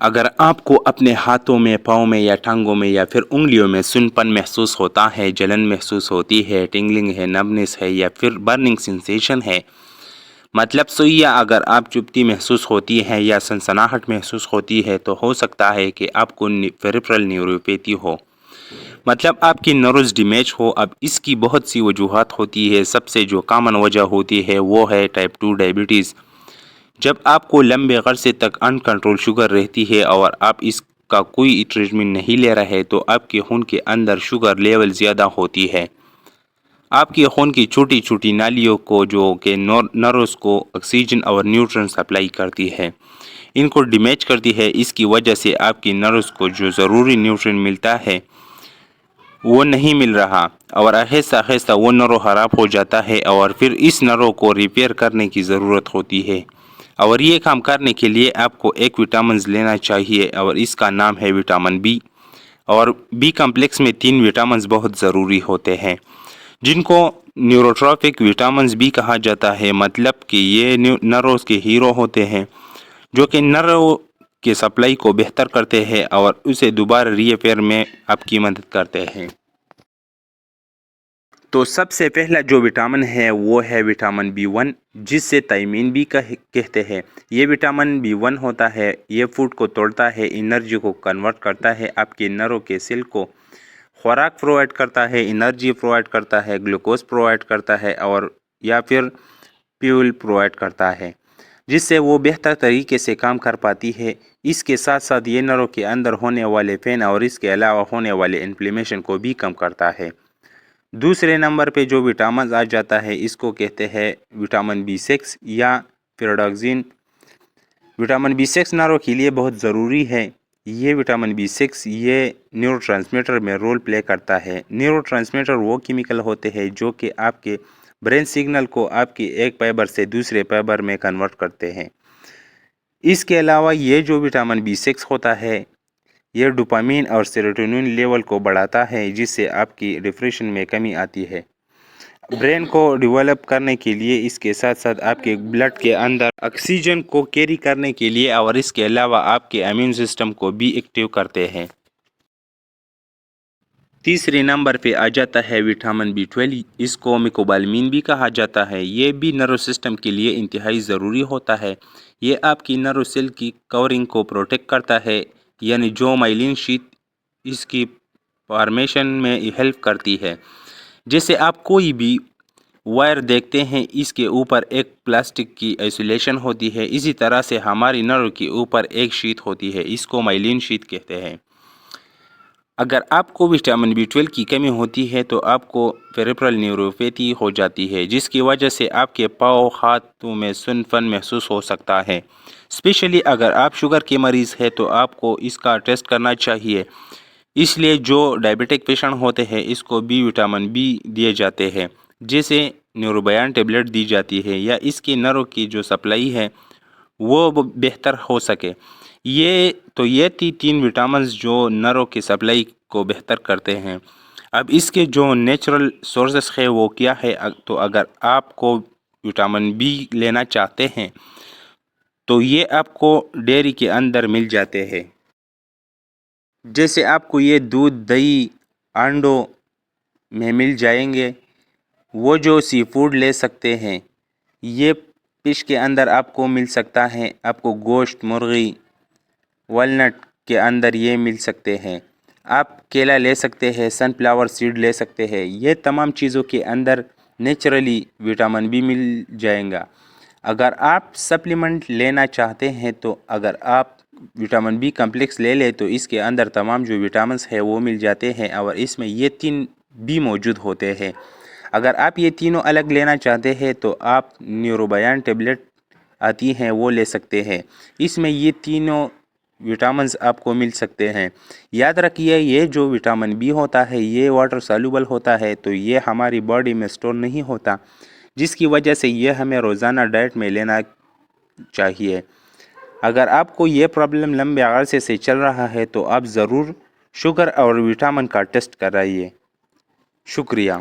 اگر آپ کو اپنے ہاتھوں میں، پاؤں میں یا ٹانگوں میں یا پھر انگلیوں میں سنپن محسوس ہوتا ہے، جلن محسوس ہوتی ہے، ٹنگلنگ ہے، نمنس ہے یا پھر برننگ سینسیشن ہے، مطلب سوئیاں اگر آپ چبھتی محسوس ہوتی ہے یا سنسناہٹ محسوس ہوتی ہے تو ہو سکتا ہے کہ آپ کو پیریفرل نیوروپیتھی ہو، مطلب آپ کی نروز ڈیمیج ہو۔ اب اس کی بہت سی وجوہات ہوتی ہے، سب سے جو کامن وجہ ہوتی ہے وہ ہے ٹائپ 2 ڈائبٹیز۔ جب آپ کو لمبے عرصے تک ان کنٹرول شوگر رہتی ہے اور آپ اس کا کوئی ٹریٹمنٹ نہیں لے رہے تو آپ کے خون کے اندر شوگر لیول زیادہ ہوتی ہے۔ آپ کے خون کی چھوٹی چھوٹی نالیوں کو جو کہ نروز کو آکسیجن اور نیوٹرن سپلائی کرتی ہے، ان کو ڈیمیج کرتی ہے۔ اس کی وجہ سے آپ کی نروز کو جو ضروری نیوٹرن ملتا ہے وہ نہیں مل رہا اور آہستہ آہستہ وہ نرو خراب ہو جاتا ہے اور پھر اس نرو کو ریپیئر کرنے کی ضرورت ہوتی ہے، اور یہ کام کرنے کے لیے آپ کو ایک وٹامنز لینا چاہیے اور اس کا نام ہے وٹامن بی، اور بی کمپلیکس میں 3 وٹامنز بہت ضروری ہوتے ہیں جن کو نیوروٹرافک وٹامنز بھی کہا جاتا ہے، مطلب کہ یہ نروز کے ہیرو ہوتے ہیں جو کہ نرو کے سپلائی کو بہتر کرتے ہیں اور اسے دوبارہ ریپیئر میں آپ کی مدد کرتے ہیں۔ تو سب سے پہلا جو وٹامن ہے وہ ہے وٹامن B1، جس سے تائمین بھی کہتے ہیں۔ یہ وٹامن B1 ہوتا ہے، یہ فوڈ کو توڑتا ہے، انرجی کو کنورٹ کرتا ہے، آپ کے نرو کے سیل کو خوراک پرووائڈ کرتا ہے، انرجی پرووائڈ کرتا ہے، گلوکوز پرووائڈ کرتا ہے اور یا پھر فیول پرووائڈ کرتا ہے، جس سے وہ بہتر طریقے سے کام کر پاتی ہے۔ اس کے ساتھ ساتھ یہ نرو کے اندر ہونے والے پین اور اس کے علاوہ ہونے والے انفلیمیشن کو بھی کم کرتا ہے۔ دوسرے نمبر پہ جو وٹامنز آ جاتا ہے اس کو کہتے ہیں وٹامن B6 یا پیروڈاکسین۔ وٹامن B6 نرو کے لیے بہت ضروری ہے۔ یہ وٹامن B6 یہ نیورو ٹرانسمیٹر میں رول پلے کرتا ہے۔ نیورو ٹرانسمیٹر وہ کیمیکل ہوتے ہیں جو کہ آپ کے برین سگنل کو آپ کے ایک فائبر سے دوسرے فائبر میں کنورٹ کرتے ہیں۔ اس کے علاوہ یہ جو وٹامن B6 ہوتا ہے یہ ڈوپامین اور سیروٹونین لیول کو بڑھاتا ہے، جس سے آپ کی ڈپریشن میں کمی آتی ہے۔ برین کو ڈیولپ کرنے کے لیے اس کے ساتھ ساتھ آپ کے بلڈ کے اندر آکسیجن کو کیری کرنے کے لیے اور اس کے علاوہ آپ کے امیون سسٹم کو بھی ایکٹیو کرتے ہیں۔ تیسرے نمبر پہ آ جاتا ہے وٹامن B12، اس کو میکوبالمین بھی کہا جاتا ہے۔ یہ بھی نرو سسٹم کے لیے انتہائی ضروری ہوتا ہے۔ یہ آپ کی نرو سیل کی کورنگ کو پروٹیکٹ کرتا ہے، یعنی جو مائلین شیت اس کی فارمیشن میں ہیلپ کرتی ہے۔ جیسے آپ کوئی بھی وائر دیکھتے ہیں اس کے اوپر ایک پلاسٹک کی آئسولیشن ہوتی ہے، اسی طرح سے ہماری نرو کے اوپر ایک شیت ہوتی ہے، اس کو مائلین شیت کہتے ہیں۔ اگر آپ کو وٹامن B12 کی کمی ہوتی ہے تو آپ کو پیریفرل نیوروپیتھی ہو جاتی ہے، جس کی وجہ سے آپ کے پاؤں ہاتھوں میں سنپن محسوس ہو سکتا ہے۔ اسپیشلی اگر آپ شوگر کے مریض ہیں تو آپ کو اس کا ٹیسٹ کرنا چاہیے۔ اس لیے جو ڈائبٹک پیشنٹ ہوتے ہیں اس کو بھی وٹامن بی دیے جاتے ہیں، جیسے نیوروبیان ٹیبلٹ دی جاتی ہے یا اس کی نرو کی جو سپلائی ہے وہ بہتر ہو سکے۔ یہ 3 وٹامنز جو نرو کی سپلائی کو بہتر کرتے ہیں۔ اب اس کے جو نیچرل سورسز ہے وہ کیا ہے؟ تو اگر آپ کو وٹامن بی لینا چاہتے ہیں تو یہ آپ کو ڈیری کے اندر مل جاتے ہیں، جیسے آپ کو یہ دودھ، دہی، انڈوں میں مل جائیں گے۔ وہ جو سی فوڈ لے سکتے ہیں، یہ فش کے اندر آپ کو مل سکتا ہے، آپ کو گوشت، مرغی، والنٹ کے اندر یہ مل سکتے ہیں۔ آپ کیلا لے سکتے ہیں، سن فلاور سیڈ لے سکتے ہیں، یہ تمام چیزوں کے اندر نیچرلی وٹامن بی مل جائیں گا۔ اگر آپ سپلیمنٹ لینا چاہتے ہیں تو اگر آپ وٹامن بی کمپلیکس لے لیں تو اس کے اندر تمام جو وٹامنز ہیں وہ مل جاتے ہیں اور اس میں یہ 3 بھی موجود ہوتے ہیں۔ اگر آپ یہ تینوں الگ لینا چاہتے ہیں تو آپ نیوروبیان ٹیبلٹ آتی ہیں وہ لے سکتے ہیں، اس میں یہ تینوں وٹامنز آپ کو مل سکتے ہیں۔ یاد رکھیے یہ جو وٹامن بی ہوتا ہے یہ واٹر سالوبل ہوتا ہے، تو یہ ہماری باڈی میں سٹور نہیں ہوتا، جس کی وجہ سے یہ ہمیں روزانہ ڈائٹ میں لینا چاہیے۔ اگر آپ کو یہ پرابلم لمبے عرصے سے چل رہا ہے تو آپ ضرور شوگر اور وٹامن کا ٹیسٹ کرائیے۔ شکریہ۔